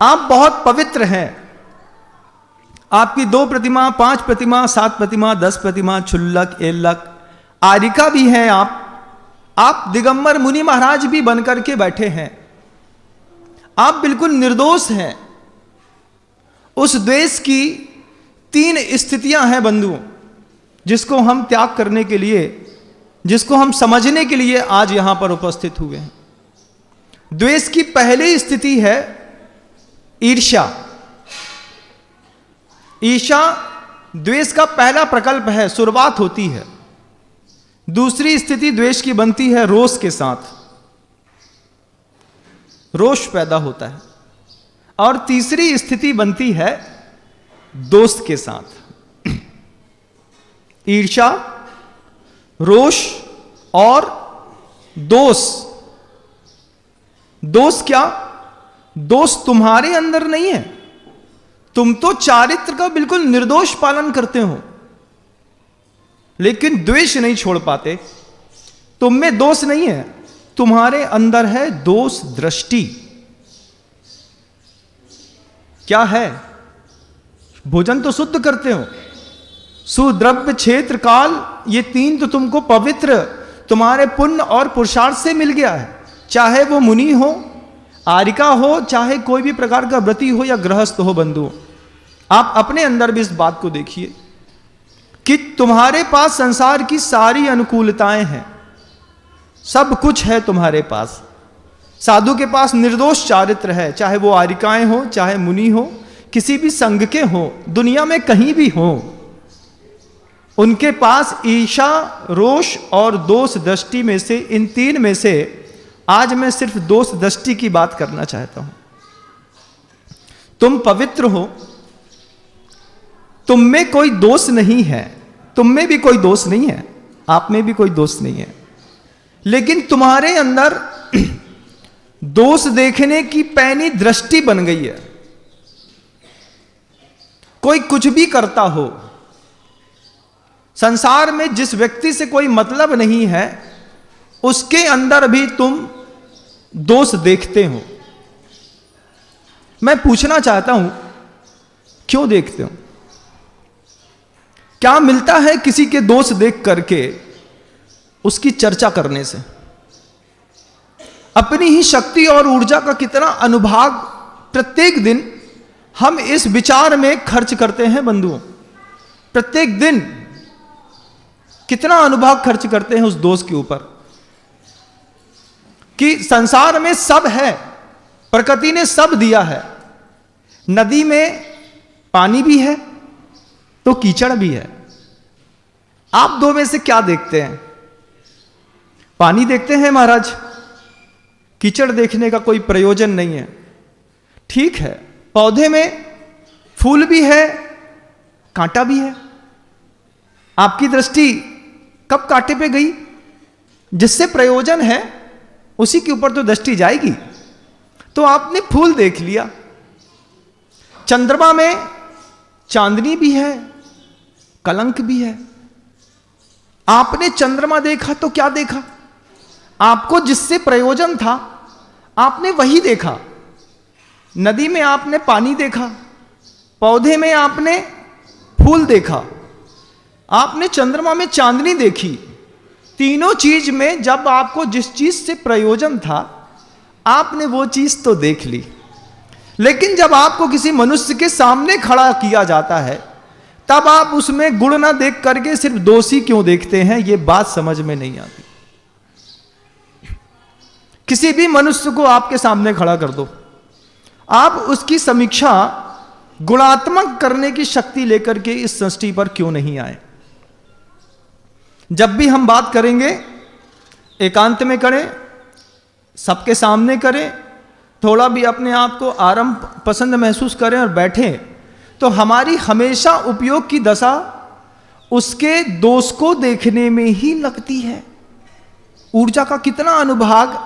आप बहुत पवित्र हैं। आपकी 2 प्रतिमा, 5 प्रतिमा, 7 प्रतिमा, 10 प्रतिमा, क्षुल्लक, एल्लक, आरिका भी हैं आप दिगंबर मुनि महाराज भी बनकर के बैठे हैं। आप बिल्कुल निर्दोष हैं। उस द्वेष की 3 स्थितियां हैं बंधुओं, जिसको हम त्याग करने के लिए, जिसको हम समझने के लिए आज यहां पर उपस्थित हुए हैं। द्वेष की पहली स्थिति है ईर्ष्या। ईर्ष्या द्वेष का पहला प्रकल्प है, शुरुआत होती है। दूसरी स्थिति द्वेष की बनती है रोष के साथ, रोष पैदा होता है। और तीसरी स्थिति बनती है दोष के साथ। ईर्ष्या, रोष और दोष। दोष क्या? दोष तुम्हारे अंदर नहीं है। तुम तो चारित्र का बिल्कुल निर्दोष पालन करते हो, लेकिन द्वेष नहीं छोड़ पाते। तुम में दोष नहीं है, तुम्हारे अंदर है दोष दृष्टि। क्या है? भोजन तो शुद्ध करते हो, सुद्रव्य, क्षेत्र, काल, ये 3 तो तुमको पवित्र तुम्हारे पुण्य और पुरुषार्थ से मिल गया है। चाहे वो मुनि हो, आरिका हो, चाहे कोई भी प्रकार का व्रती हो या गृहस्थ हो। बंधु, आप अपने अंदर भी इस बात को देखिए कि तुम्हारे पास संसार की सारी अनुकूलताएं हैं, सब कुछ है तुम्हारे पास। साधु के पास निर्दोष चारित्र है, चाहे वो आरिकाएं हो, चाहे मुनि हो, किसी भी संघ के हो, दुनिया में कहीं भी हो, उनके पास ईर्ष्या, रोष और दोष दृष्टि में से, इन 3 में से आज मैं सिर्फ दोष दृष्टि की बात करना चाहता हूं। तुम पवित्र हो, तुम में कोई दोष नहीं है, तुम में भी कोई दोष नहीं है, आप में भी कोई दोष नहीं है, लेकिन तुम्हारे अंदर दोष देखने की पैनी दृष्टि बन गई है। कोई कुछ भी करता हो, संसार में जिस व्यक्ति से कोई मतलब नहीं है, उसके अंदर भी तुम दोष देखते हो। मैं पूछना चाहता हूं, क्यों देखते हो? क्या मिलता है किसी के दोष देख करके उसकी चर्चा करने से? अपनी ही शक्ति और ऊर्जा का कितना अनुभाग प्रत्येक दिन हम इस विचार में खर्च करते हैं बंधुओं। प्रत्येक दिन कितना अनुभाग खर्च करते हैं उस दोष के ऊपर कि संसार में सब है, प्रकृति ने सब दिया है। नदी में पानी भी है तो कीचड़ भी है। आप 2 में से क्या देखते हैं? पानी देखते हैं महाराज, कीचड़ देखने का कोई प्रयोजन नहीं है। ठीक है, पौधे में फूल भी है, कांटा भी है। आपकी दृष्टि कब कांटे पे गई? जिससे प्रयोजन है उसी के ऊपर तो दृष्टि जाएगी। तो आपने फूल देख लिया। चंद्रमा में चांदनी भी है, कलंक भी है। आपने चंद्रमा देखा तो क्या देखा? आपको जिससे प्रयोजन था आपने वही देखा। नदी में आपने पानी देखा, पौधे में आपने फूल देखा, आपने चंद्रमा में चांदनी देखी। तीनों चीज में जब आपको जिस चीज से प्रयोजन था आपने वो चीज तो देख ली। लेकिन जब आपको किसी मनुष्य के सामने खड़ा किया जाता है तब आप उसमें गुण ना देख करके सिर्फ दोषी क्यों देखते हैं? ये बात समझ में नहीं आती। किसी भी मनुष्य को आपके सामने खड़ा कर दो, आप उसकी समीक्षा गुणात्मक करने की शक्ति लेकर के इस सृष्टि पर क्यों नहीं आए? जब भी हम बात करेंगे एकांत में करें, सबके सामने करें, थोड़ा भी अपने आप को आराम पसंद महसूस करें और बैठें, तो हमारी हमेशा उपयोग की दशा उसके दोष को देखने में ही लगती है। ऊर्जा का कितना अनुभाग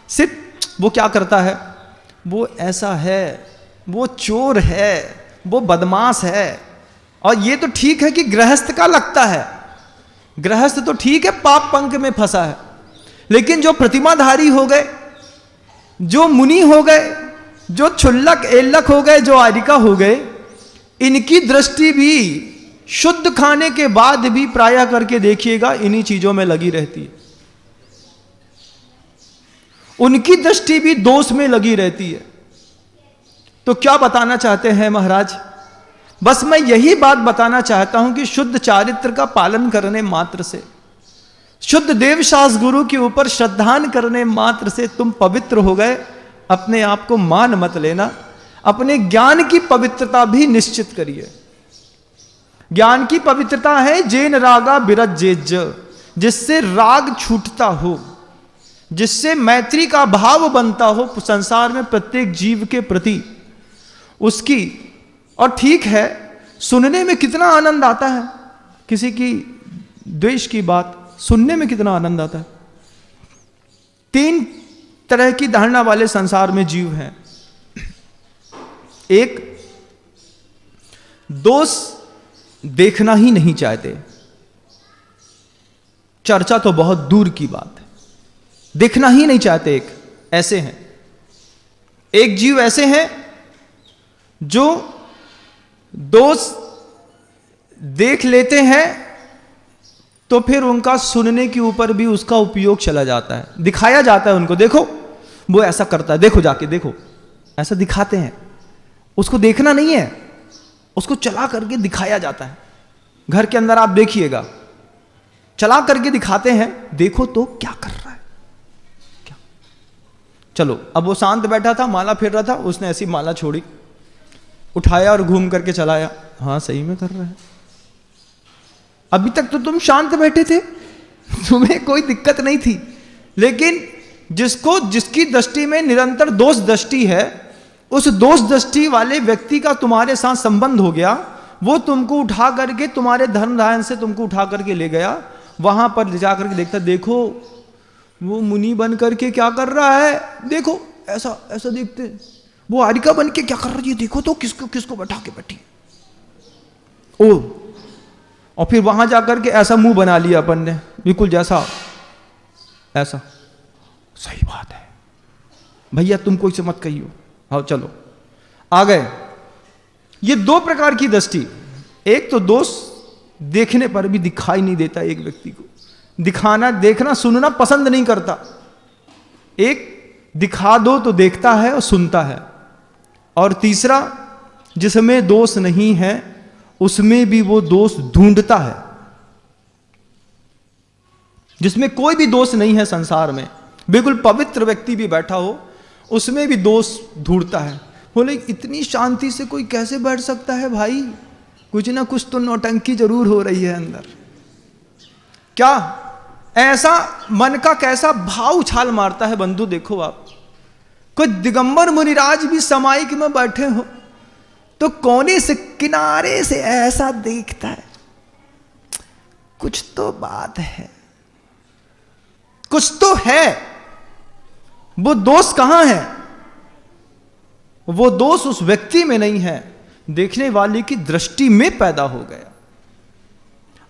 सिर्फ वो क्या करता है, वो ऐसा है, वो चोर है, वो बदमाश है। और ये तो ठीक है कि गृहस्थ का लगता है, गृहस्थ तो ठीक है पाप पंख में फंसा है, लेकिन जो प्रतिमाधारी हो गए, जो मुनि हो गए, जो क्षुल्लक एल्लक हो गए, जो आरिका हो गए, इनकी दृष्टि भी शुद्ध खाने के बाद भी प्रायः करके देखिएगा इन्हीं चीजों में लगी रहती है। उनकी दृष्टि भी दोष में लगी रहती है। तो क्या बताना चाहते हैं महाराज? बस मैं यही बात बताना चाहता हूं कि शुद्ध चारित्र का पालन करने मात्र से, शुद्ध देवशास्त्र गुरु के ऊपर श्रद्धान करने मात्र से तुम पवित्र हो गए। अपने आप को मान मत लेना, अपने ज्ञान की पवित्रता भी निश्चित करिए। ज्ञान की पवित्रता है जेन रागा बिरजेज, जिससे राग छूटता हो, जिससे मैत्री का भाव बनता हो संसार में प्रत्येक जीव के प्रति उसकी। और ठीक है, सुनने में कितना आनंद आता है, किसी की द्वेष की बात सुनने में कितना आनंद आता है। 3 तरह की धारणा वाले संसार में जीव हैं। एक, दोष देखना ही नहीं चाहते, चर्चा तो बहुत दूर की बात है, देखना ही नहीं चाहते। एक ऐसे हैं, एक जीव ऐसे हैं जो दोष देख लेते हैं तो फिर उनका सुनने के ऊपर भी उसका उपयोग चला जाता है, दिखाया जाता है उनको, देखो वो ऐसा करता है, देखो जाके देखो, ऐसा दिखाते हैं। उसको देखना नहीं है, उसको चला करके दिखाया जाता है। घर के अंदर आप देखिएगा, चला करके दिखाते हैं, देखो तो क्या कर रहा है, क्या। चलो, अब वो शांत बैठा था, माला फेर रहा था, उसने ऐसी माला छोड़ी, उठाया और घूम करके चलाया, हाँ सही में कर रहा है। अभी तक तो तुम शांत बैठे थे, तुम्हें कोई दिक्कत नहीं थी, लेकिन जिसकी दृष्टि में निरंतर दोष दृष्टि है, उस दोष दृष्टि वाले व्यक्ति का तुम्हारे साथ संबंध हो गया, वो तुमको उठा करके तुम्हारे धर्म धारण से तुमको उठा करके ले गया, वहां पर ले जाकर के देखता, देखो वो मुनि बन करके क्या कर रहा है, देखो ऐसा ऐसा देखते, वो आरिका बन के क्या कर रही है, देखो तो किसको बैठा के बैठी। ओ, और फिर वहां जाकर के ऐसा मुंह बना लिया अपन ने, बिल्कुल जैसा ऐसा। सही बात है भैया, तुम कोई से मत कहियो, हाँ चलो आ गए। ये 2 प्रकार की दृष्टि। एक तो दोष देखने पर भी दिखाई नहीं देता, एक व्यक्ति को दिखाना, देखना, सुनना पसंद नहीं करता। एक दिखा दो तो देखता है और सुनता है। और तीसरा, जिसमें दोष नहीं है उसमें भी वो दोष ढूंढता है। जिसमें कोई भी दोष नहीं है संसार में, बिल्कुल पवित्र व्यक्ति भी बैठा हो, उसमें भी दोष ढूंढता है। बोले इतनी शांति से कोई कैसे बैठ सकता है भाई, कुछ ना कुछ तो नौटंकी जरूर हो रही है अंदर। क्या ऐसा मन का कैसा भाव उछाल मारता है बंधु, देखो आप। कोई दिगंबर मुनिराज भी समाइक में बैठे हो तो कोने से किनारे से ऐसा देखता है, कुछ तो बात है, कुछ तो है। वो दोष कहां है? वो दोष उस व्यक्ति में नहीं है, देखने वाले की दृष्टि में पैदा हो गया।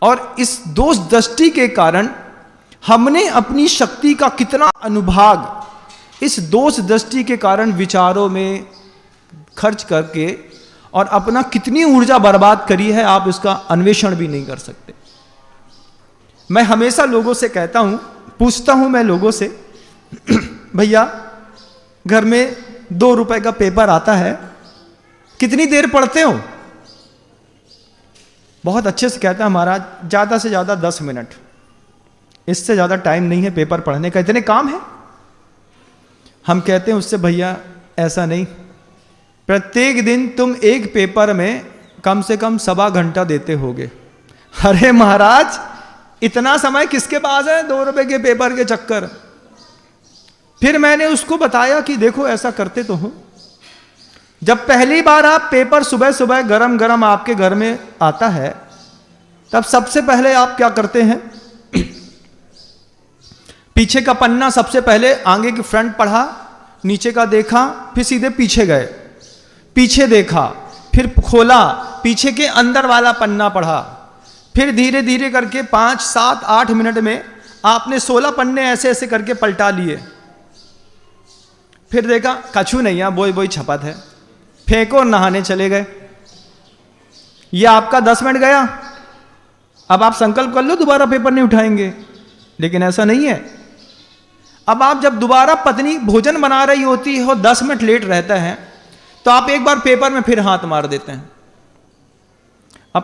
और इस दोष दृष्टि के कारण हमने अपनी शक्ति का कितना अनुभाग इस दोष दृष्टि के कारण विचारों में खर्च करके और अपना कितनी ऊर्जा बर्बाद करी है, आप इसका अन्वेषण भी नहीं कर सकते। मैं हमेशा लोगों से कहता हूं, पूछता हूं मैं लोगों से, भैया घर में 2 रुपए का पेपर आता है, कितनी देर पढ़ते हो? बहुत अच्छे से कहता है महाराज, ज्यादा से ज्यादा 10 मिनट, इससे ज्यादा टाइम नहीं है पेपर पढ़ने का, इतने काम है। हम कहते हैं उससे, भैया ऐसा नहीं, प्रत्येक दिन तुम एक पेपर में कम से कम 1.25 घंटा देते होगे। अरे महाराज इतना समय किसके पास है 2 रुपए के पेपर के चक्कर। फिर मैंने उसको बताया कि देखो ऐसा करते तो हो, जब पहली बार आप पेपर सुबह सुबह गरम गरम आपके घर में आता है, तब सबसे पहले आप क्या करते हैं, पीछे का पन्ना सबसे पहले आगे की फ्रंट पढ़ा, नीचे का देखा, फिर सीधे पीछे गए, पीछे देखा, फिर खोला, पीछे के अंदर वाला पन्ना पढ़ा, फिर धीरे धीरे करके 5, 7, 8 मिनट में आपने 16 पन्ने ऐसे ऐसे करके पलटा लिए। फिर देखा कछु नहीं है, बोई बोई छपत है, फेंको, नहाने चले गए। ये आपका 10 मिनट गया, अब आप संकल्प कर लो दोबारा पेपर नहीं उठाएंगे, लेकिन ऐसा नहीं है। अब आप जब दोबारा पत्नी भोजन बना रही होती है और 10 मिनट लेट रहता है, तो आप एक बार पेपर में फिर हाथ मार देते हैं, अब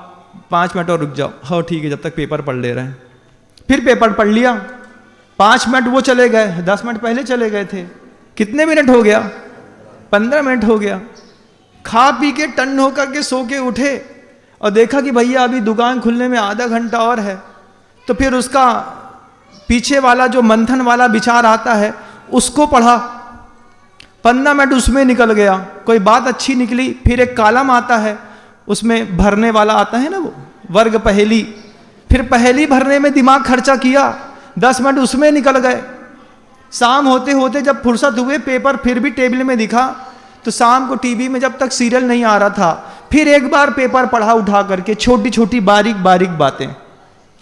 5 मिनट और रुक जाओ, हाँ ठीक है, जब तक पेपर पढ़ ले रहे हैं। फिर पेपर पढ़ लिया, 5 मिनट वो चले गए, 10 मिनट पहले चले गए थे, कितने मिनट हो गया? 15 मिनट हो गया। खा पी के टन होकर के सो के उठे और देखा कि भैया अभी दुकान खुलने में आधा घंटा और है, तो फिर उसका पीछे वाला जो मंथन वाला विचार आता है उसको पढ़ा, 15 मिनट उसमें निकल गया, कोई बात अच्छी निकली। फिर एक कॉलम आता है, उसमें भरने वाला आता है ना, वो वर्ग पहेली, फिर पहेली भरने में दिमाग खर्चा किया, 10 मिनट उसमें निकल गए। शाम होते होते जब फुर्सत हुए, पेपर फिर भी टेबल में दिखा, तो शाम को टीवी में जब तक सीरियल नहीं आ रहा था, फिर एक बार पेपर पढ़ा उठा करके, छोटी छोटी बारीक बारीक बातें,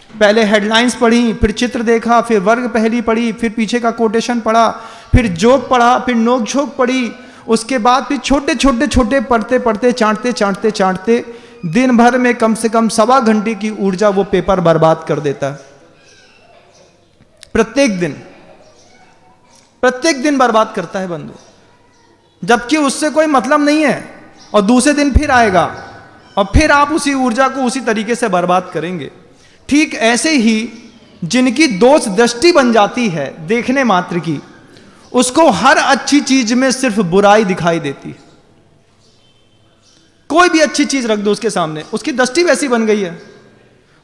पहले हेडलाइंस पढ़ी, फिर चित्र देखा, फिर वर्ग पहेली पढ़ी, फिर पीछे का कोटेशन पढ़ा, फिर जोक पढ़ा, फिर नोक झोंक पढ़ी, उसके बाद फिर छोटे छोटे छोटे पढ़ते पढ़ते चाटते चाटते चाटते दिन भर में कम से कम 1.25 घंटे की ऊर्जा वो पेपर बर्बाद कर देता है। प्रत्येक दिन बर्बाद करता है बंधु, जबकि उससे कोई मतलब नहीं है, और दूसरे दिन फिर आएगा और फिर आप उसी ऊर्जा को उसी तरीके से बर्बाद करेंगे। ठीक ऐसे ही जिनकी दोष दृष्टि बन जाती है देखने मात्र की, उसको हर अच्छी चीज में सिर्फ बुराई दिखाई देती है। कोई भी अच्छी चीज रख दो उसके सामने, उसकी दृष्टि वैसी बन गई है,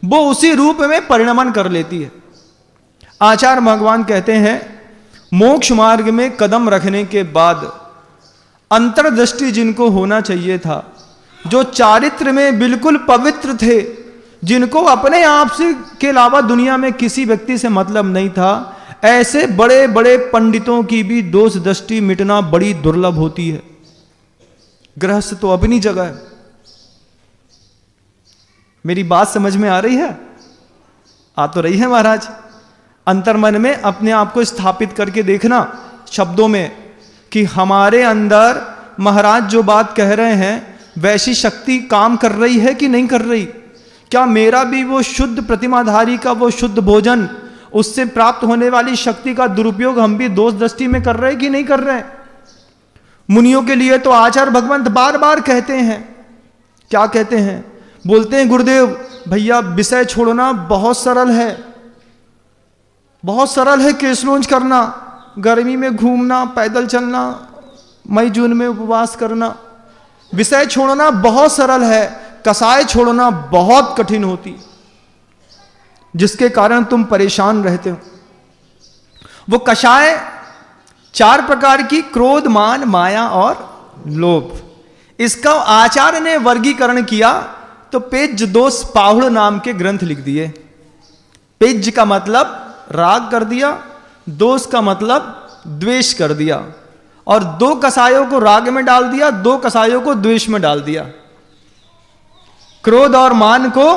वो उसी रूप में परिणमन कर लेती है। आचार्य भगवान कहते हैं, मोक्ष मार्ग में कदम रखने के बाद अंतर्दृष्टि जिनको होना चाहिए था, जो चारित्र में बिल्कुल पवित्र थे, जिनको अपने आप से के अलावा दुनिया में किसी व्यक्ति से मतलब नहीं था, ऐसे बड़े बड़े पंडितों की भी दोष दृष्टि मिटना बड़ी दुर्लभ होती है। गृहस्थ तो अपनी जगह है। मेरी बात समझ में आ रही है? आ तो रही है महाराज। अंतर्मन में अपने आप को स्थापित करके देखना शब्दों में कि हमारे अंदर महाराज जो बात कह रहे हैं वैसी शक्ति काम कर रही है कि नहीं कर रही। क्या मेरा भी वो शुद्ध प्रतिमाधारी का वो शुद्ध भोजन, उससे प्राप्त होने वाली शक्ति का दुरुपयोग हम भी दोष दृष्टि में कर रहे हैं कि नहीं कर रहे हैं? मुनियों के लिए तो आचार्य भगवंत बार बार कहते हैं, क्या कहते हैं? बोलते हैं गुरुदेव भैया विषय छोड़ना बहुत सरल है, बहुत सरल है केसलोंज करना, गर्मी में घूमना, पैदल चलना, मई जून में उपवास करना। विषय छोड़ना बहुत सरल है, कसाय छोड़ना बहुत कठिन होती, जिसके कारण तुम परेशान रहते हो। वो कषाय 4 प्रकार की, क्रोध, मान, माया और लोभ। इसका आचार्य ने वर्गीकरण किया तो पेज दोष पाहुड़ नाम के ग्रंथ लिख दिए। पेज का मतलब राग कर दिया, दोष का मतलब द्वेष कर दिया, और 2 कसायों को राग में डाल दिया, 2 कसायों को द्वेष में डाल दिया। क्रोध और मान को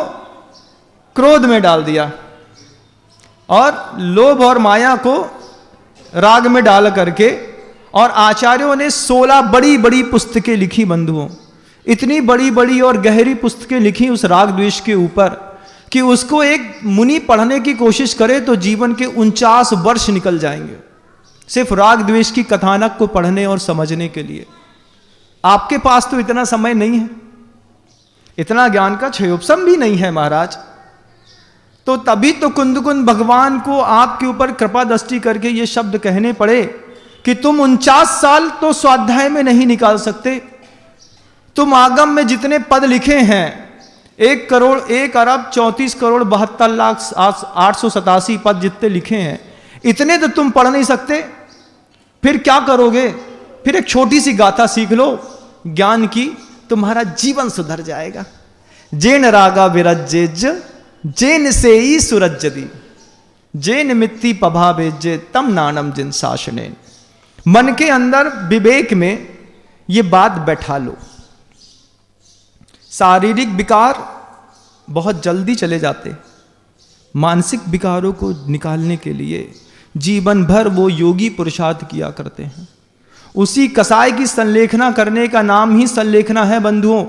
क्रोध में डाल दिया, और लोभ और माया को राग में डाल करके, और आचार्यों ने 16 बड़ी बड़ी पुस्तकें लिखी बंधुओं, इतनी बड़ी बड़ी और गहरी पुस्तकें लिखी उस राग द्वेष के ऊपर कि उसको एक मुनि पढ़ने की कोशिश करे तो जीवन के 49 वर्ष निकल जाएंगे, सिर्फ राग द्वेष की कथानक को पढ़ने और समझने के लिए। आपके पास तो इतना समय नहीं है, इतना ज्ञान का क्षयोपशम भी नहीं है महाराज। तो तभी तो कुंदकुंद भगवान को आपके ऊपर कृपा दृष्टि करके ये शब्द कहने पड़े कि तुम 49 साल तो स्वाध्याय में नहीं निकाल सकते। तुम आगम में जितने पद लिखे हैं, 1 करोड़ 1 अरब 34 करोड़ 72 लाख 887 पद जितने लिखे हैं, इतने तो तुम पढ़ नहीं सकते। फिर क्या करोगे? फिर एक छोटी सी गाथा सीख लो ज्ञान की, तुम्हारा जीवन सुधर जाएगा। जेन रागा विरज्जेज जेन से ही सुरज्जदी जेन मित्ति पभावेजे तम नानम जिन शासने। मन के अंदर विवेक में ये बात बैठा लो। शारीरिक विकार बहुत जल्दी चले जाते, मानसिक विकारों को निकालने के लिए जीवन भर वो योगी पुरुषार्थ किया करते हैं। उसी कसाय की संलेखना करने का नाम ही संलेखना है बंधुओं।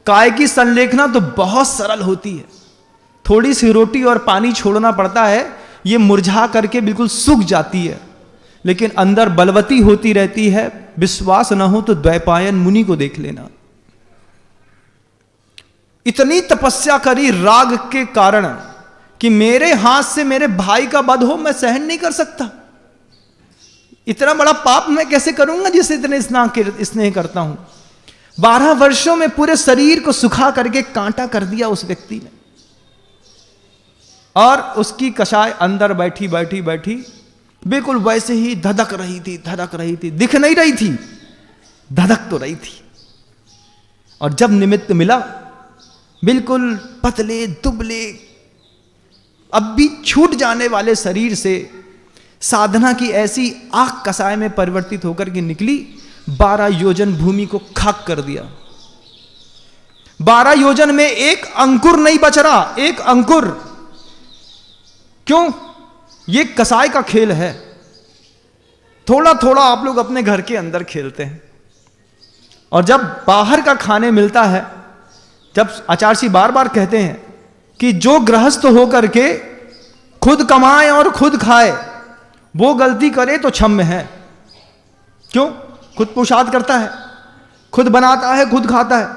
काय की संलेखना तो बहुत सरल होती है, थोड़ी सी रोटी और पानी छोड़ना पड़ता है, ये मुरझा करके बिल्कुल सूख जाती है, लेकिन अंदर बलवती होती रहती है। विश्वास न हो तो द्वैपायन मुनि को देख लेना, इतनी तपस्या करी राग के कारण कि मेरे हाथ से मेरे भाई का वध हो, मैं सहन नहीं कर सकता, इतना बड़ा पाप मैं कैसे करूंगा जिसे इतने स्नेह करता हूं। 12 वर्षों में पूरे शरीर को सुखा करके कांटा कर दिया उस व्यक्ति ने, और उसकी कषाय अंदर बैठी बैठी बैठी बिल्कुल वैसे ही धधक रही थी, दिख नहीं रही थी, धधक तो रही थी। और जब निमित्त मिला, बिल्कुल पतले दुबले अब भी छूट जाने वाले शरीर से साधना की ऐसी आग कसाय में परिवर्तित होकर के निकली, 12 योजन भूमि को खाक कर दिया। 12 योजन में एक अंकुर नहीं बच रहा, एक अंकुर। क्यों? ये कसाय का खेल है। थोड़ा थोड़ा आप लोग अपने घर के अंदर खेलते हैं, और जब बाहर का खाने मिलता है, जब आचार्य बार बार कहते हैं कि जो गृहस्थ होकर के खुद कमाए और खुद खाए, वो गलती करे तो क्षम्य है। क्यों? खुद पुरुषार्थ करता है, खुद बनाता है, खुद खाता है,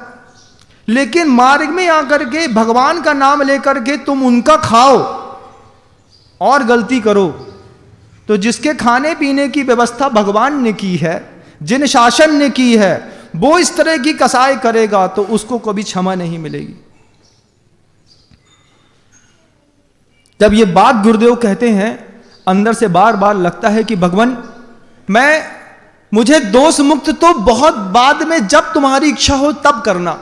लेकिन मार्ग में आकर के भगवान का नाम लेकर के तुम उनका खाओ और गलती करो, तो जिसके खाने पीने की व्यवस्था भगवान ने की है, जिन शासन ने की है, वो इस तरह की कसाई करेगा तो उसको कभी क्षमा नहीं मिलेगी। जब ये बात गुरुदेव कहते हैं, अंदर से बार बार लगता है कि भगवान मुझे दोष मुक्त तो बहुत बाद में, जब तुम्हारी इच्छा हो तब करना।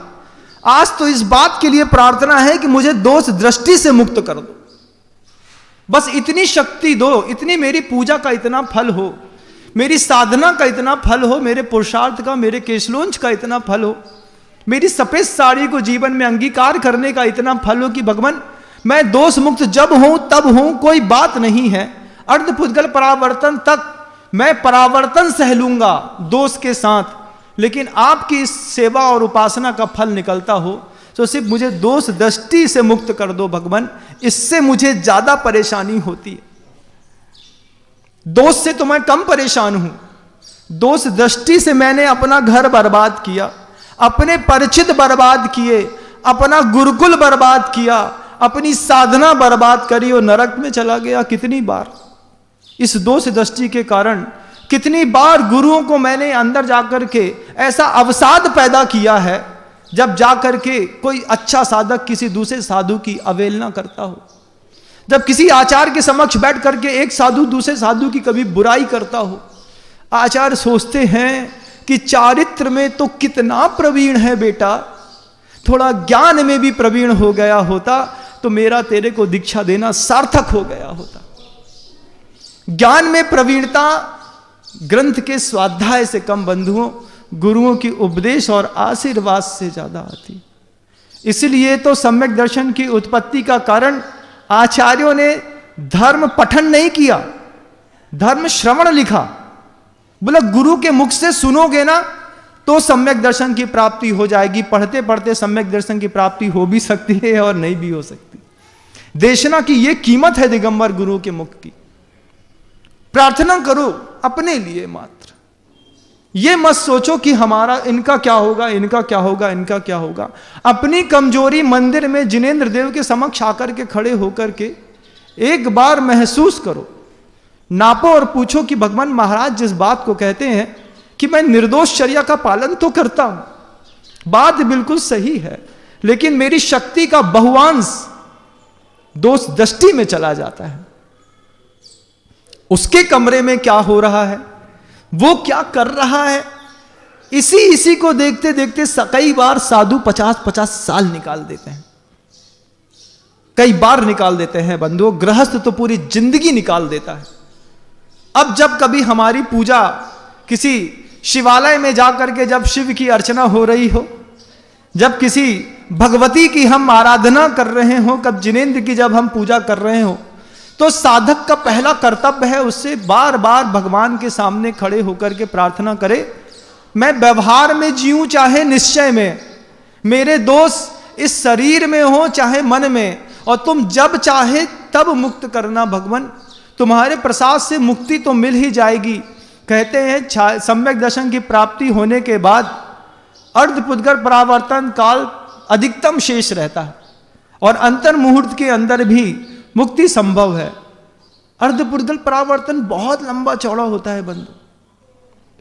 आज तो इस बात के लिए प्रार्थना है कि मुझे दोष दृष्टि से मुक्त कर दो, बस इतनी शक्ति दो, इतनी मेरी पूजा का इतना फल हो, मेरी साधना का इतना फल हो, मेरे पुरुषार्थ का, मेरे केशलोंच का इतना फल हो, मेरी सफेद साड़ी को जीवन में अंगीकार करने का इतना फल हो कि भगवान मैं दोष मुक्त जब हूं तब हूं, कोई बात नहीं है। अर्धपुद्गल परावर्तन तक मैं परावर्तन सह लूंगा दोष के साथ, लेकिन आपकी इस सेवा और उपासना का फल निकलता हो तो सिर्फ मुझे दोष दृष्टि से मुक्त कर दो भगवान, इससे मुझे ज्यादा परेशानी होती है। दोष से तो मैं कम परेशान हूं, दोष दृष्टि से मैंने अपना घर बर्बाद किया, अपने परिचित बर्बाद किए, अपना गुरुकुल बर्बाद किया, अपनी साधना बर्बाद करी और नरक में चला गया। कितनी बार इस दोष दृष्टि के कारण, कितनी बार गुरुओं को मैंने अंदर जाकर के ऐसा अवसाद पैदा किया है, जब जाकर के कोई अच्छा साधक किसी दूसरे साधु की अवहेलना करता हो, जब किसी आचार्य के समक्ष बैठ करके एक साधु दूसरे साधु की कभी बुराई करता हो। आचार्य सोचते हैं कि चारित्र में तो कितना प्रवीण है बेटा, थोड़ा ज्ञान में भी प्रवीण हो गया होता तो मेरा तेरे को दीक्षा देना सार्थक हो गया होता। ज्ञान में प्रवीणता ग्रंथ के स्वाध्याय से कम बंधुओं, गुरुओं की उपदेश और आशीर्वाद से ज्यादा आती। इसलिए तो सम्यक दर्शन की उत्पत्ति का कारण आचार्यों ने धर्म पठन नहीं किया, धर्म श्रवण लिखा। बोला गुरु के मुख से सुनोगे ना तो सम्यक दर्शन की प्राप्ति हो जाएगी। पढ़ते पढ़ते सम्यक दर्शन की प्राप्ति हो भी सकती है और नहीं भी हो सकती। देशना की यह कीमत है दिगंबर गुरु के मुख की। प्रार्थना करो अपने लिए मात्र, ये मत सोचो कि हमारा इनका क्या होगा, इनका क्या होगा, इनका क्या होगा। अपनी कमजोरी मंदिर में जिनेंद्र देव के समक्ष आकर के खड़े होकर के एक बार महसूस करो, नापो और पूछो कि भगवान महाराज जिस बात को कहते हैं कि मैं निर्दोष चर्या का पालन तो करता हूं, बात बिल्कुल सही है, लेकिन मेरी शक्ति का बहुआंश दोष दृष्टि में चला जाता है। उसके कमरे में क्या हो रहा है, वो क्या कर रहा है, इसी को देखते देखते कई बार साधु 50-50 साल निकाल देते हैं, कई बार निकाल देते हैं बंधुओं। गृहस्थ तो पूरी जिंदगी निकाल देता है। अब जब कभी हमारी पूजा किसी शिवालय में जाकर के जब शिव की अर्चना हो रही हो, जब किसी भगवती की हम आराधना कर रहे हो, कब जिनेंद्र की जब हम पूजा कर रहे हो, तो साधक का पहला कर्तव्य है उससे बार बार भगवान के सामने खड़े होकर के प्रार्थना करे, मैं व्यवहार में जीऊं चाहे निश्चय में, मेरे दोष इस शरीर में हो चाहे मन में, और तुम जब चाहे तब मुक्त करना भगवान, तुम्हारे प्रसाद से मुक्ति तो मिल ही जाएगी। कहते हैं सम्यक दर्शन की प्राप्ति होने के बाद अर्धपुद्गल परावर्तन काल अधिकतम शेष रहता है और अंतर मुहूर्त के अंदर भी मुक्ति संभव है। अर्धपुद्गल परावर्तन बहुत लंबा चौड़ा होता है बंधु,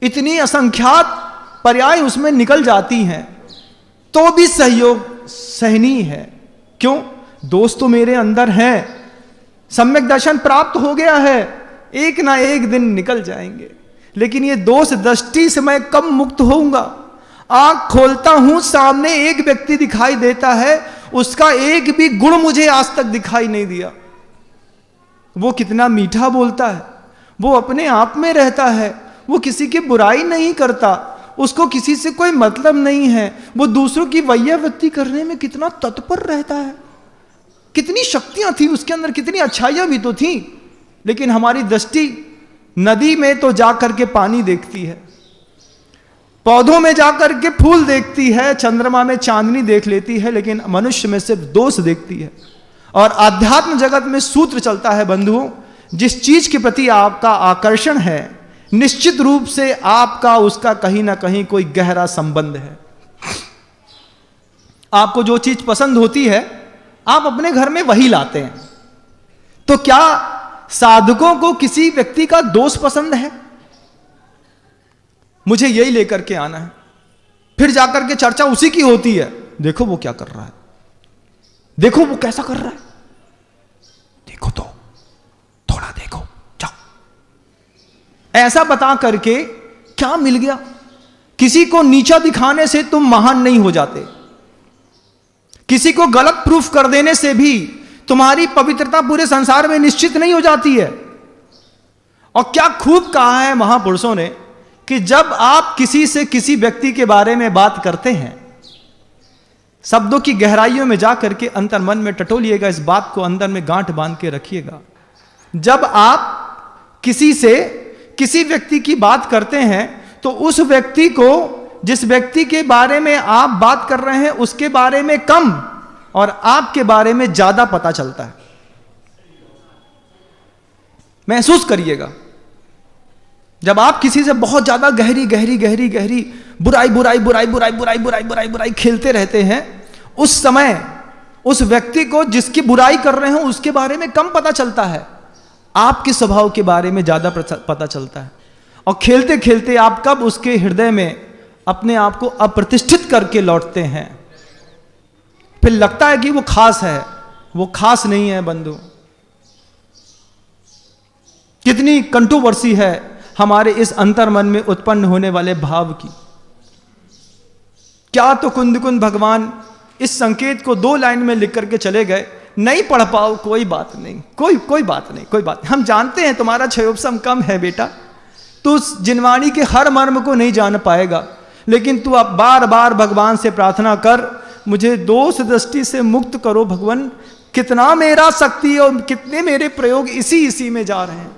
इतनी असंख्यात पर्याय उसमें निकल जाती हैं, तो भी सहयोग सहनीय है। क्यों? दोष तो मेरे अंदर है, सम्यक दर्शन प्राप्त हो गया है, एक ना एक दिन निकल जाएंगे, लेकिन ये दोष दृष्टि से मैं कब मुक्त होऊंगा? आंख खोलता हूं, सामने एक व्यक्ति दिखाई देता है, उसका एक भी गुण मुझे आज तक दिखाई नहीं दिया। वो कितना मीठा बोलता है, वो अपने आप में रहता है, वो किसी की बुराई नहीं करता, उसको किसी से कोई मतलब नहीं है, वो दूसरों की वैयावृत्ति करने में कितना तत्पर रहता है, कितनी शक्तियां थी उसके अंदर, कितनी अच्छाइयां भी तो थी। लेकिन हमारी दृष्टि नदी में तो जाकर के पानी देखती है, पौधों में जाकर के फूल देखती है, चंद्रमा में चांदनी देख लेती है, लेकिन मनुष्य में सिर्फ दोष देखती है। और आध्यात्म जगत में सूत्र चलता है बंधुओं, जिस चीज के प्रति आपका आकर्षण है, निश्चित रूप से आपका उसका कहीं ना कहीं कोई गहरा संबंध है। आपको जो चीज पसंद होती है आप अपने घर में वही लाते हैं। तो क्या साधकों को किसी व्यक्ति का दोष पसंद है? मुझे यही लेकर के आना है, फिर जाकर के चर्चा उसी की होती है, देखो वो क्या कर रहा है, देखो वो कैसा कर रहा है, देखो तो थोड़ा देखो जाओ, ऐसा बता करके क्या मिल गया? किसी को नीचा दिखाने से तुम महान नहीं हो जाते, किसी को गलत प्रूफ कर देने से भी तुम्हारी पवित्रता पूरे संसार में निश्चित नहीं हो जाती है। और क्या खूब कहा है महापुरुषों ने कि जब आप किसी से किसी व्यक्ति के बारे में बात करते हैं, शब्दों की गहराइयों में जाकर के अंतर मन में टटोलिएगा, इस बात को अंदर में गांठ बांध के रखिएगा। जब आप किसी से किसी व्यक्ति की बात करते हैं तो उस व्यक्ति को, जिस व्यक्ति के बारे में आप बात कर रहे हैं, उसके बारे में कम और आपके बारे में ज्यादा पता चलता है। महसूस करिएगा, जब आप किसी से बहुत ज्यादा गहरी गहरी गहरी गहरी बुराई बुराई बुराई बुराई बुराई बुराई बुराई बुराई खेलते रहते हैं, उस समय उस व्यक्ति को जिसकी बुराई कर रहे हैं उसके बारे में कम पता चलता है, आपके स्वभाव के बारे में ज्यादा पता चलता है। और खेलते खेलते आप कब उसके हृदय में अपने आप को अप्रतिष्ठित करके लौटते हैं, फिर लगता है कि वो खास है, वो खास नहीं है बंधु। कितनी कंट्रोवर्सी है हमारे इस अंतर मन में उत्पन्न होने वाले भाव की। क्या तो कुंद कुंद भगवान इस संकेत को 2 लाइन में लिख करके चले गए, नहीं पढ़ पाओ कोई बात नहीं, कोई बात नहीं, कोई बात नहीं, हम जानते हैं तुम्हारा क्षयोपशम कम है बेटा, तू उस जिनवाणी के हर मर्म को नहीं जान पाएगा, लेकिन तू अब बार बार भगवान से प्रार्थना कर, मुझे दोष दृष्टि से मुक्त करो भगवान। कितना मेरा शक्ति और कितने मेरे प्रयोग इसी में जा रहे हैं।